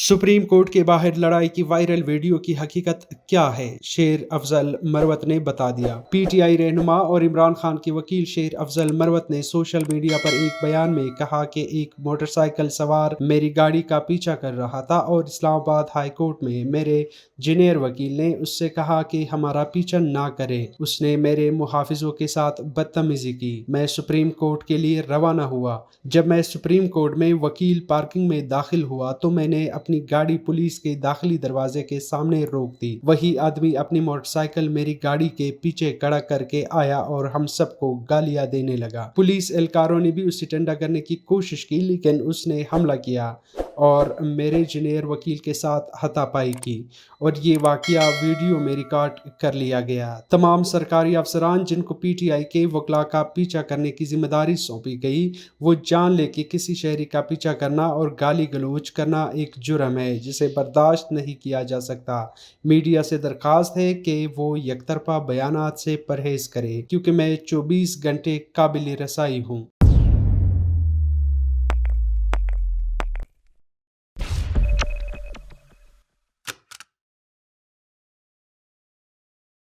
Supreme court के बाहर लड़ाई की वायरल वीडियो की हकीकत क्या है? शेर अफजल मरवत ने बता दिया। पीटीआई रहनुमा और इमरान खान के वकील शेर अफजल मरवत ने सोशल मीडिया पर एक बयान में कहा कि एक मोटरसाइकिल सवार मेरी गाड़ी का पीछा कर रहा था और इस्लामाबाद हाई कोर्ट में मेरे जूनियर वकील ने उससे कहा कि हमारा पीछा ना करे। उसने मेरे मुहाफिजों के साथ बदतमीजी की। मैं सुप्रीम कोर्ट के लिए रवाना हुआ। जब मैं सुप्रीम कोर्ट में वकील पार्किंग में दाखिल हुआ तो मैंने अपनी गाड़ी पुलिस के दाखिली दरवाजे के सामने रोक दी। वही आदमी अपनी मोटरसाइकिल मेरी गाड़ी के पीछे खड़ा करके आया और हम सबको गालियां देने लगा। पुलिस एहलकारों ने भी उसे ठंडा करने की कोशिश की, लेकिन उसने हमला किया और मेरे जूनियर वकील के साथ हाथापाई की और ये वाकया वीडियो में रिकॉर्ड कर लिया गया। तमाम सरकारी अफसरान जिनको पीटीआई के वकला का पीछा करने की जिम्मेदारी सौंपी गई, वो जान ले कि किसी शहरी का पीछा करना और गाली गलौज करना एक जुर्म है जिसे बर्दाश्त नहीं किया जा सकता। मीडिया से दरख्वास्त है कि वो यकतरफा बयानात से परहेज करे, क्योंकि मैं 24 घंटे काबिल रसाई हूँ।